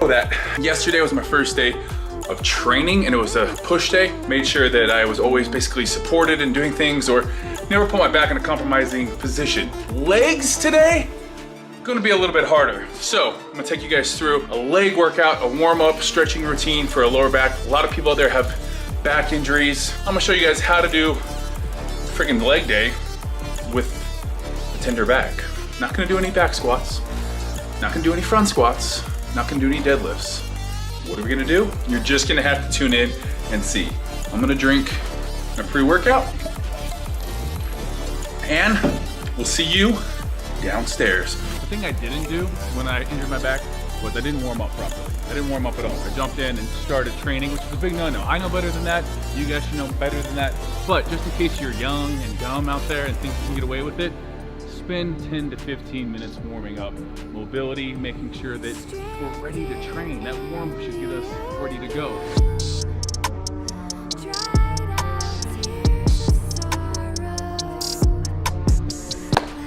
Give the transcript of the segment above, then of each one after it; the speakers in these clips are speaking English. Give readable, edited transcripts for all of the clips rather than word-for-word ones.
that yesterday was my first day of training and it was a push day. Made sure that I was always basically supported in doing things or never put my back in a compromising position. Legs today, gonna be a little bit harder. So I'm gonna take you guys through a leg workout, a warm up, stretching routine for a lower back. A lot of people out there have back injuries. I'm gonna show you guys how to do freaking leg day with a tender back. Not gonna do any back squats, not gonna do any front squats, not gonna do any deadlifts. What are we gonna do? You're just gonna have to tune in and see. I'm gonna drink a pre-workout and we'll see you downstairs. The thing I didn't do when I injured my back was I didn't warm up properly. I didn't warm up at all. I jumped in and started training, which is a big no-no. I know better than that. You guys should know better than that. But just in case you're young and dumb out there and think you can get away with it, spend 10 to 15 minutes warming up. Mobility, making sure that we're ready to train. That warm should get us ready to go.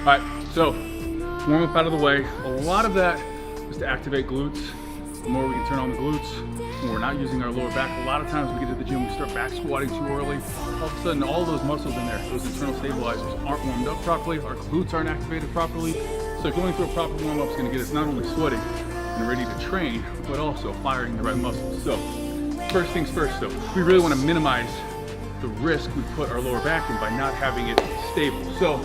All right, so warm up out of the way. A lot of that is to activate glutes. The more we can turn on the glutes, when we're not using our lower back. A lot of times we get to the gym, we start back squatting too early. All of a sudden, all those muscles in there, those internal stabilizers aren't warmed up properly. Our glutes aren't activated properly. So going through a proper warm up is gonna get us not only sweating and ready to train, but also firing the right muscles. So first things first though, we really wanna minimize the risk we put our lower back in by not having it stable. So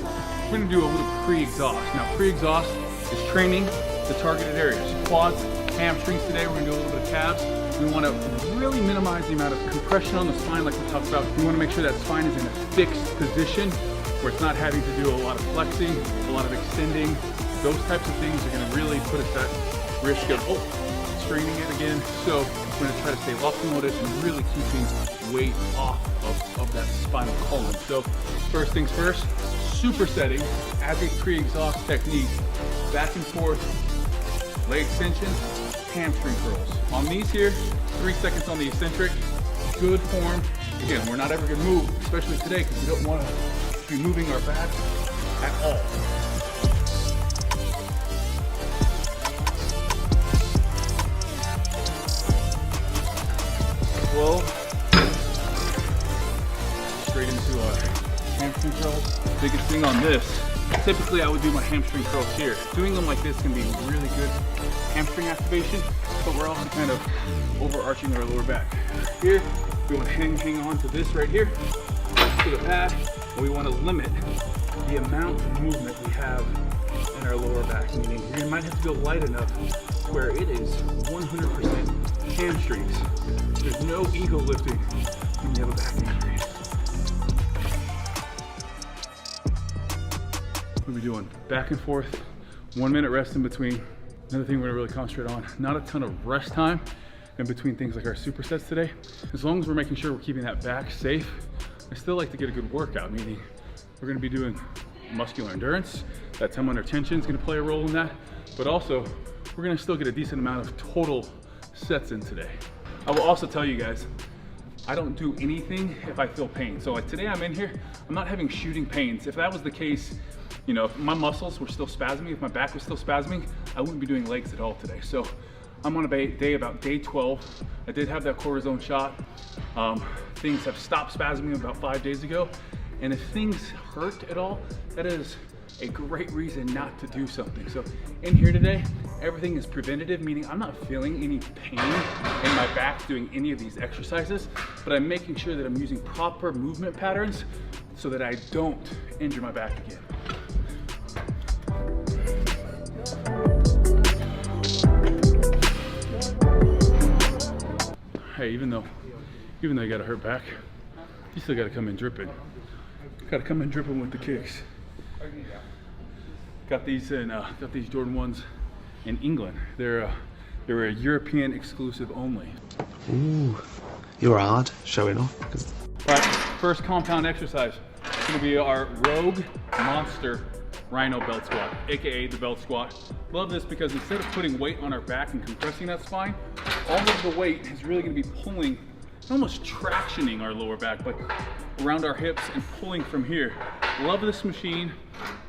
we're gonna do a little pre-exhaust. Now pre-exhaust is training the targeted areas. Quads, hamstrings today, we're gonna do a little bit of calves. We want to really minimize the amount of compression on the spine like we talked about. We want to make sure that spine is in a fixed position where it's not having to do a lot of flexing, a lot of extending. Those types of things are going to really put us at risk of straining it again. So we're going to try to stay locomotive and really keeping weight off of that spinal column. So first things first, supersetting as a pre-exhaust technique, back and forth, leg extension, hamstring curls. On these here, 3 seconds on the eccentric, good form. Again, we're not ever gonna move, especially today, because we don't wanna be moving our back at all. Slow. Straight into our hamstring curls. Biggest thing on this, typically I would do my hamstring curls here. Doing them like this can be really good hamstring activation, but we're also kind of overarching our lower back. Here, we want to hang on to this right here, to the pad, and we want to limit the amount of movement we have in our lower back, meaning you might have to go light enough where it is 100% hamstrings. There's no ego lifting when you have a back injury. What are we doing? Back and forth, 1 minute rest in between. Another thing we're gonna really concentrate on, not a ton of rest time in between things like our supersets today. As long as we're making sure we're keeping that back safe, I still like to get a good workout, meaning we're gonna be doing muscular endurance. That time under tension is gonna play a role in that, but also we're gonna still get a decent amount of total sets in today. I will also tell you guys, I don't do anything if I feel pain. So like today I'm in here, I'm not having shooting pains. If that was the case, you know, if my muscles were still spasming, if my back was still spasming, I wouldn't be doing legs at all today. So I'm on a day about day 12. I did have that cortisone shot. Things have stopped spasming about 5 days ago. And if things hurt at all, that is a great reason not to do something. So in here today, everything is preventative, meaning I'm not feeling any pain in my back doing any of these exercises, but I'm making sure that I'm using proper movement patterns so that I don't injure my back again. Hey, even though you got a hurt back, you still got to come in dripping. Got to come in dripping with the kicks. Got these Jordan 1s in England. They're a European exclusive only. Ooh, you're hard showing off. All right, first compound exercise. It's gonna be our Rogue Monster Rhino belt squat, AKA the belt squat. Love this because instead of putting weight on our back and compressing that spine, all of the weight is really gonna be pulling, almost tractioning our lower back, but around our hips and pulling from here. Love this machine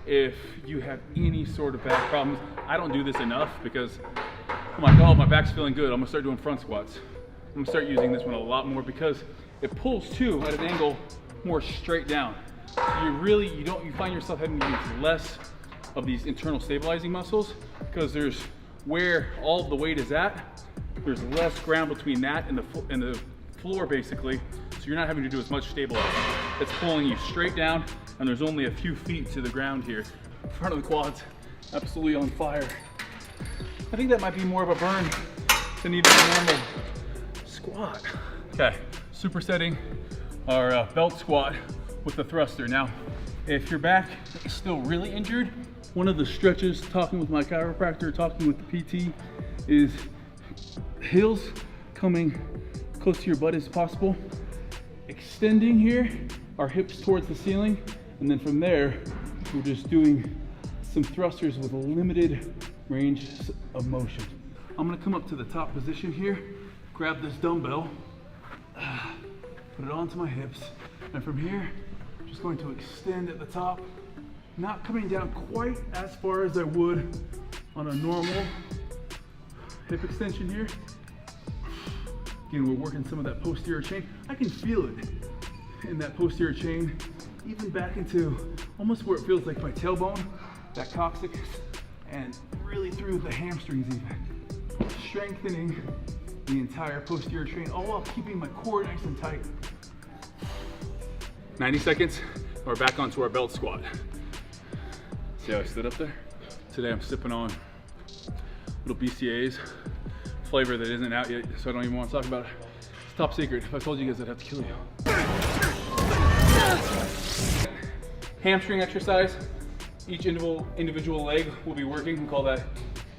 if you have any sort of back problems. I don't do this enough because I'm like, oh, my back's feeling good. I'm gonna start doing front squats. I'm gonna start using this one a lot more because it pulls too at an angle more straight down. So you find yourself having to use less of these internal stabilizing muscles because there's where all the weight is at. There's less ground between that and the floor basically. So you're not having to do as much stabilizing. It's pulling you straight down and there's only a few feet to the ground here. Front of the quads, absolutely on fire. I think that might be more of a burn than even a normal squat. Okay, supersetting our belt squat with the thruster. Now, if your back is still really injured, one of the stretches, talking with my chiropractor, talking with the PT, is heels coming close to your butt as possible, extending here, our hips towards the ceiling, and then from there, we're just doing some thrusters with a limited range of motion. I'm gonna come up to the top position here, grab this dumbbell, put it onto my hips, and from here, I'm just going to extend at the top, not coming down quite as far as I would on a normal hip extension here. Again, we're working some of that posterior chain. I can feel it in that posterior chain, even back into almost where it feels like my tailbone, that coccyx, and really through the hamstrings even. Strengthening the entire posterior chain, all while keeping my core nice and tight. 90 seconds, we're back onto our belt squat. See how I stood up there? Today I'm sipping on little BCAAs, flavor that isn't out yet, so I don't even want to talk about it. It's top secret. If I told you guys, I'd have to kill you. Hamstring exercise. Each individual leg will be working. We call that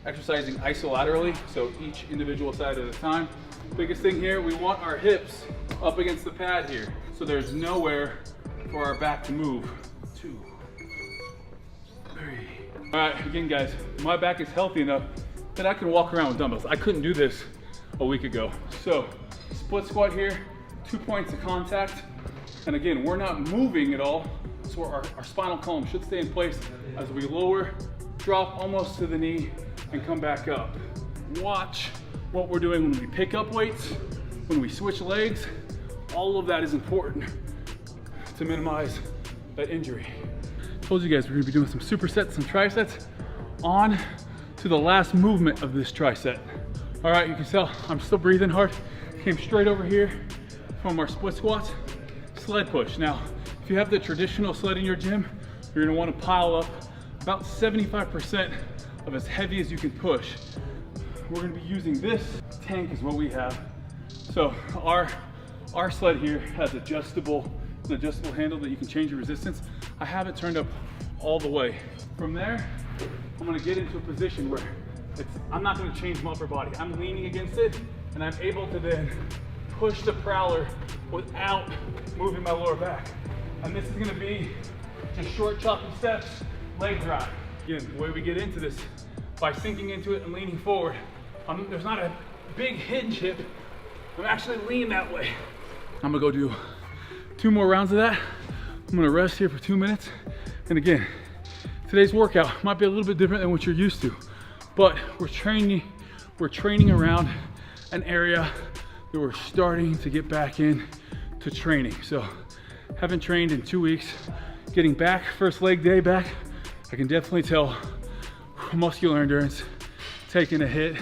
exercising isolaterally, so each individual side at a time. Biggest thing here, we want our hips up against the pad here, so there's nowhere for our back to move. 2, 3. All right, again guys, my back is healthy enough that I can walk around with dumbbells. I couldn't do this a week ago. So split squat here, 2 points of contact. And again, we're not moving at all, so our spinal column should stay in place as we lower, drop almost to the knee, and come back up. Watch what we're doing when we pick up weights, when we switch legs. All of that is important to minimize that injury. Told you guys we're gonna be doing some supersets, some trisets. On to the last movement of this tricep. All right, you can tell I'm still breathing hard. Came straight over here from our split squats. Sled push. Now, if you have the traditional sled in your gym, you're gonna wanna pile up about 75% of as heavy as you can push. We're gonna be using this tank is what we have. So our sled here has an adjustable handle that you can change your resistance. I have it turned up all the way. From there, I'm gonna get into a position where I'm not gonna change my upper body. I'm leaning against it, and I'm able to then push the prowler without moving my lower back. And this is gonna be just short choppy steps, leg drive. Again, the way we get into this, by sinking into it and leaning forward, there's not a big hinge hip. I'm actually leaning that way. I'm gonna go do 2 more rounds of that. I'm gonna rest here for 2 minutes. And again, today's workout might be a little bit different than what you're used to, but we're training around an area that we're starting to get back in to training. So haven't trained in 2 weeks, getting back, first leg day back, I can definitely tell muscular endurance taking a hit,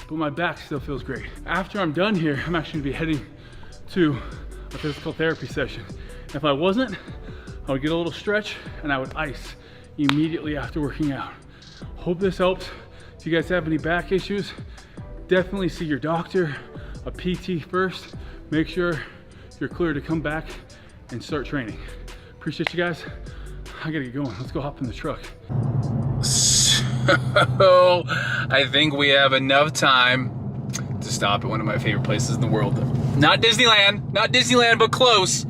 but my back still feels great. After I'm done here, I'm actually gonna be heading to a physical therapy session. If I wasn't, I would get a little stretch and I would ice immediately after working out. Hope this helps. If you guys have any back issues, definitely see your doctor, a PT first. Make sure you're clear to come back and start training. Appreciate you guys. I gotta get going. Let's go hop in the truck. So, I think we have enough time to stop at one of my favorite places in the world. Not Disneyland, but close.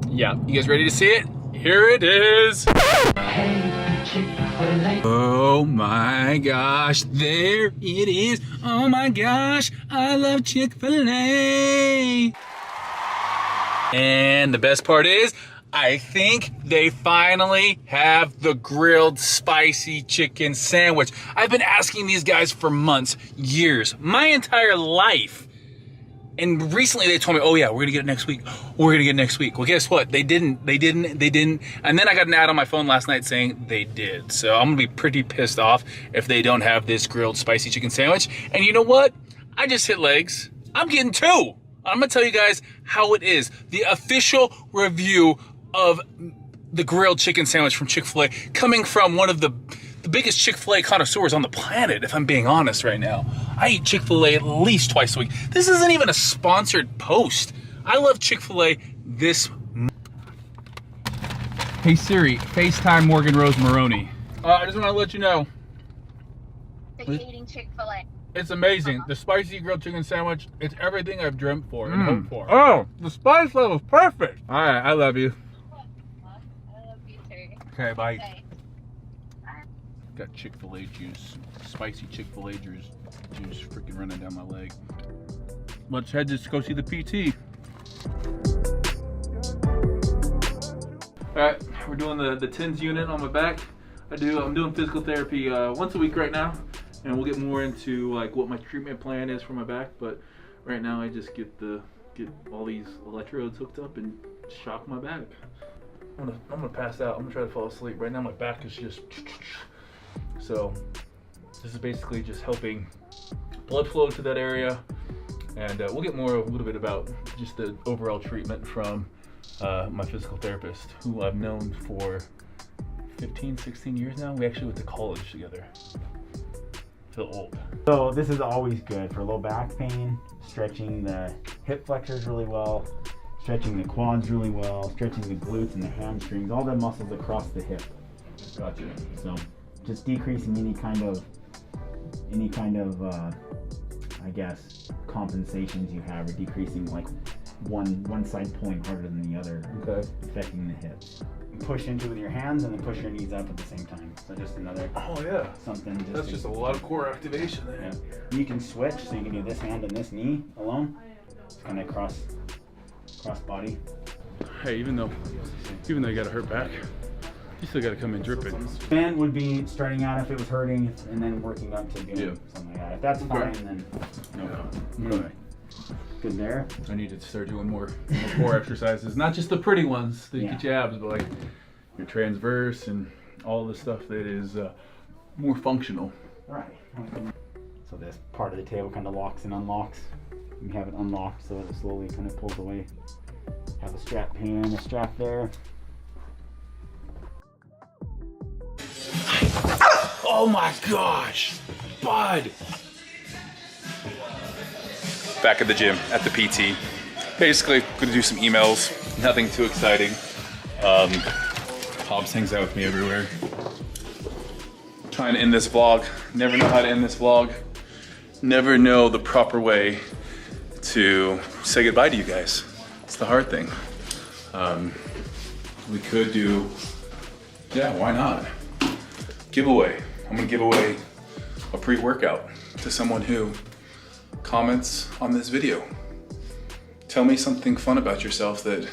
Yeah, you guys ready to see it? Here it is. Oh my gosh, there it is. Oh my gosh, I love Chick-fil-A. And the best part is, I think they finally have the grilled spicy chicken sandwich. I've been asking these guys for months, years, my entire life. And recently they told me, oh yeah, we're gonna get it next week. We're gonna get it next week. Well, guess what? They didn't. And then I got an ad on my phone last night saying they did. So I'm gonna be pretty pissed off if they don't have this grilled spicy chicken sandwich. And you know what? I just hit legs. I'm getting two. I'm gonna tell you guys how it is. The official review of the grilled chicken sandwich from Chick-fil-A, coming from one of the biggest Chick-fil-A connoisseurs on the planet, if I'm being honest right now. I eat Chick-fil-A at least twice a week. This isn't even a sponsored post. I love Chick-fil-A this much. Hey Siri, FaceTime Morgan Rose Maroney. I just want to let you know. Eating Chick-fil-A. It's amazing. The spicy grilled chicken sandwich, it's everything I've dreamt for and hoped for. Oh, the spice level is perfect. All right, I love you. I love you too. Okay, bye. Okay. Got Chick-fil-A juice, spicy Chick-fil-A juice freaking running down my leg. Let's head to go see the PT. All right, we're doing the TENS unit on my back. I'm doing physical therapy once a week right now, and we'll get more into like what my treatment plan is for my back. But right now I just get all these electrodes hooked up and shock my back. I'm gonna pass out. I'm gonna try to fall asleep. Right now my back is just so. This is basically just helping blood flow to that area, and we'll get a little bit about just the overall treatment from my physical therapist, who I've known for 15, 16 years now. We actually went to college together. Feel old. So this is always good for low back pain, stretching the hip flexors really well, stretching the quads really well, stretching the glutes and the hamstrings, all the muscles across the hip. Gotcha. So just decreasing any kind of I guess compensations you have, or decreasing like one side pulling harder than the other, Okay. affecting the hips. Push into with your hands and then push your knees up at the same time. So just another Oh yeah. something. That's just a lot of core activation there. Yeah. You can switch, so you can do this hand and this knee alone. It's kind of cross body. Hey, even though you got a hurt back, you still got to come in dripping. Plan would be starting out if it was hurting, and then working up to doing something like that. If that's fine, then no problem. Okay. Good there. I need to start doing more core exercises, not just the pretty ones that get you abs, but like your transverse and all the stuff that is more functional. All right. So this part of the table kind of locks and unlocks. You have it unlocked so it slowly kind of pulls away. Have a strap here and a strap there. Oh my gosh, bud. Back at the gym, at the PT. Basically, gonna do some emails, nothing too exciting. Hobbs hangs out with me everywhere. Trying to end this vlog. Never know how to end this vlog. Never know the proper way to say goodbye to you guys. It's the hard thing. We could do, yeah, why not? Giveaway. I'm gonna give away a pre-workout to someone who comments on this video. Tell me something fun about yourself that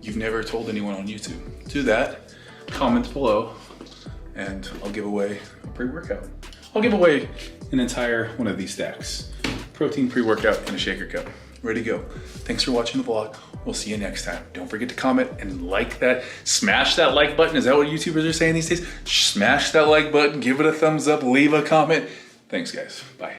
you've never told anyone on YouTube. Do that, comment below, and I'll give away a pre-workout. I'll give away an entire one of these stacks. Protein pre-workout and a shaker cup. Ready to go. Thanks for watching the vlog. We'll see you next time. Don't forget to comment and like that. Smash that like button. Is that what YouTubers are saying these days? Smash that like button, give it a thumbs up, leave a comment. Thanks guys, bye.